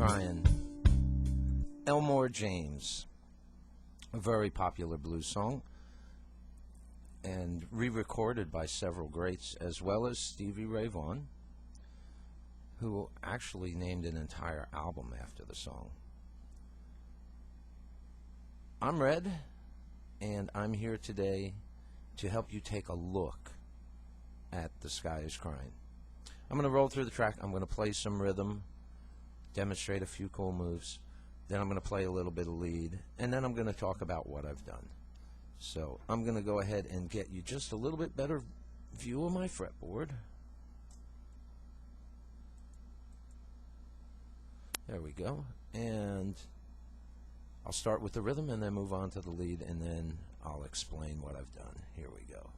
Crying. Elmore James, a very popular blues song, and re-recorded by several greats, as well as Stevie Ray Vaughan, who actually named an entire album after the song. I'm Red, and I'm here today to help you take a look at The Sky is Crying. I'm going to roll through the track. I'm going to play some rhythm, demonstrate a few cool moves, then I'm going to play a little bit of lead, and then I'm going to talk about what I've done. So I'm going to go ahead and get you just a little bit better view of my fretboard. There we go. And I'll start with the rhythm and then move on to the lead, and then I'll explain what I've done. Here we go.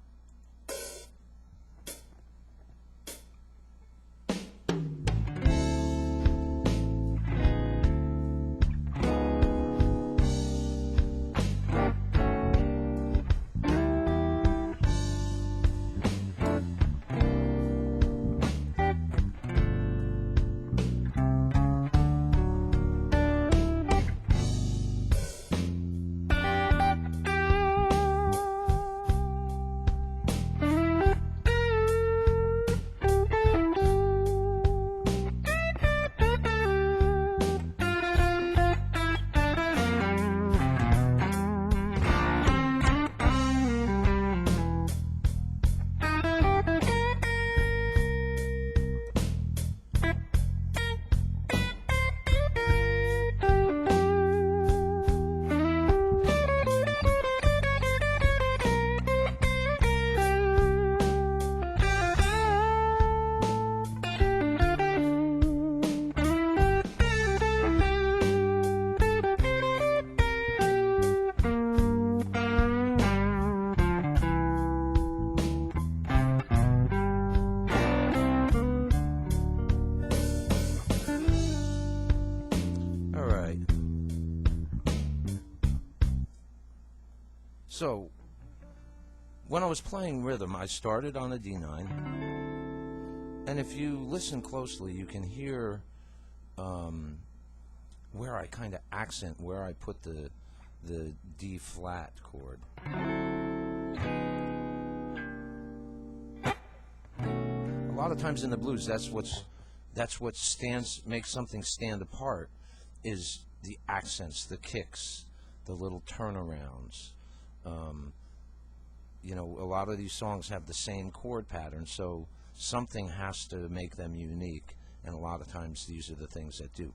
So, when I was playing rhythm, I started on a D9, and if you listen closely, you can hear where I kind of accent, where I put the D flat chord. A lot of times in the blues, that's what makes something stand apart, is the accents, the kicks, the little turnarounds. You know, a lot of these songs have the same chord pattern, so something has to make them unique, and a lot of times these are the things that do.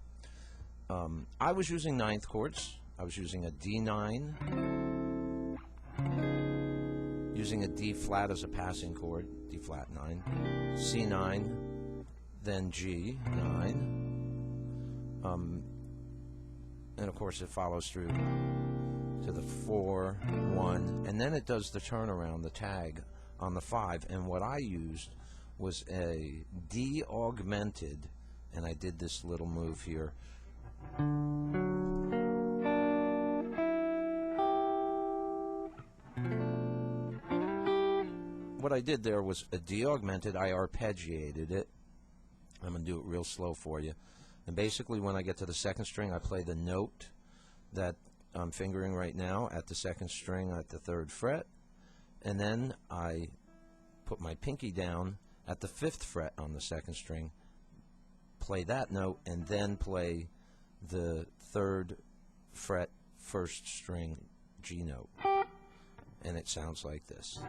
I was using ninth chords. I was using a D9, using a D flat as a passing chord, D flat 9, C9, then G9, and of course it follows through to the 4, 1, and then it does the turnaround, the tag on the 5, and what I used was a D augmented, and I did this little move here. What I did there was a D augmented, I arpeggiated it. I'm going to do it real slow for you. And basically when I get to the second string, I play the note that I'm fingering right now at the second string at the 3rd fret, and then I put my pinky down at the 5th fret on the 2nd string, play that note, and then play the 3rd fret 1st string G note, and it sounds like this.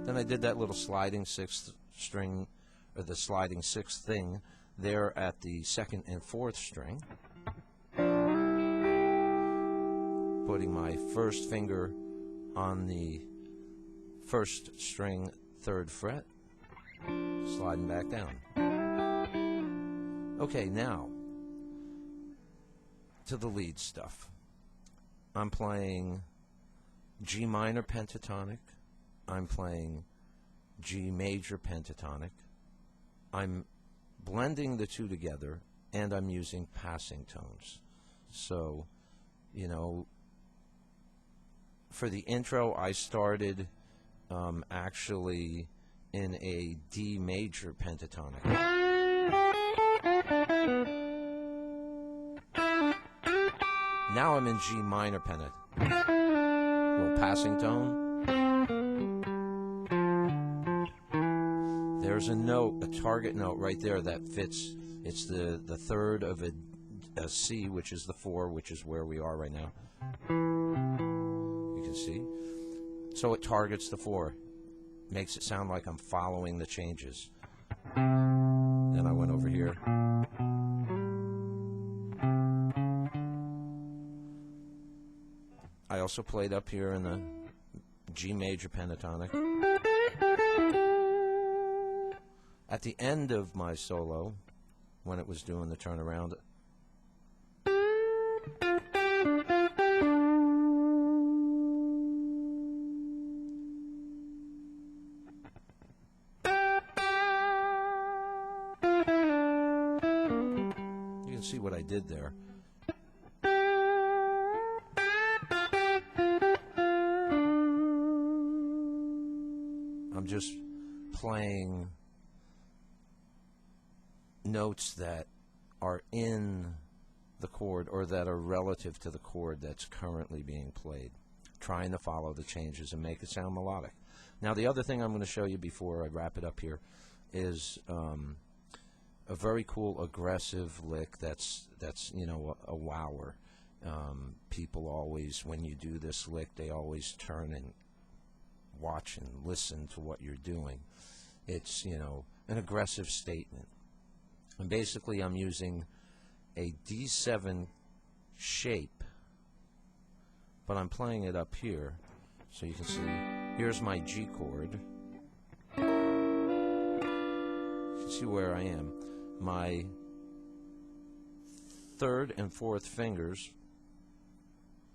Then I did that little sliding 6th string, or the sliding 6th thing there at the 2nd and 4th string, putting my first finger on the 1st string 3rd fret, sliding back down. Okay, now to the lead stuff. I'm playing G minor pentatonic, I'm playing G major pentatonic, I'm blending the two together, and I'm using passing tones. So, you know, for the intro, I started actually in a D major pentatonic. Now I'm in G minor pentatonic. Little passing tone. There's a note, a target note right there that fits. It's the third of a C, which is the 4, which is where we are right now. You can see. So it targets the 4. Makes it sound like I'm following the changes. Then I went over here. I also played up here in the G major pentatonic. At the end of my solo, when it was doing the turnaround, you can see what I did there. I'm just playing notes that are in the chord or that are relative to the chord that's currently being played, trying to follow the changes and make it sound melodic. Now the other thing I'm going to show you before I wrap it up here is a very cool aggressive lick that's you know, a wower. People always, when you do this lick, they always turn and watch and listen to what you're doing. It's, you know, an aggressive statement. And basically I'm using a D7 shape, but I'm playing it up here, so you can see, here's my G chord. You can see where I am. My 3rd and 4th fingers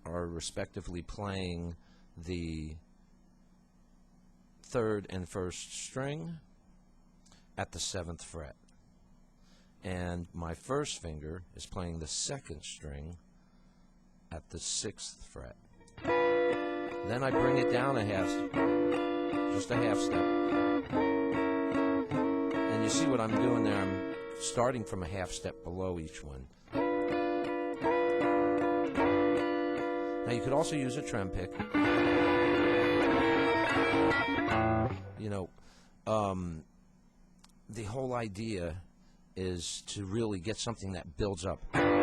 are respectively playing the 3rd and 1st string at the 7th fret. And my 1st finger is playing the 2nd string at the 6th fret. Then I bring it down a half, just a half step. And you see what I'm doing there, I'm starting from a half step below each one. Now you could also use a trem pick. You know, the whole idea is to really get something that builds up. And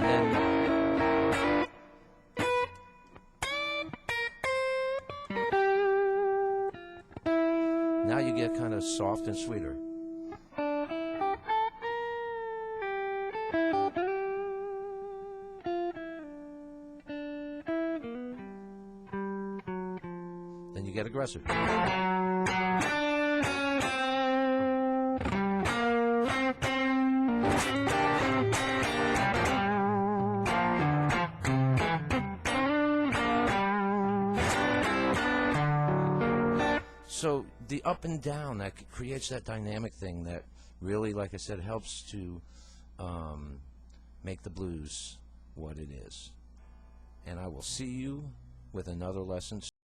then now you get kind of soft and sweeter. Then you get aggressive. So the up and down, that creates that dynamic thing that really, like I said, helps to make the blues what it is. And I will see you with another lesson soon.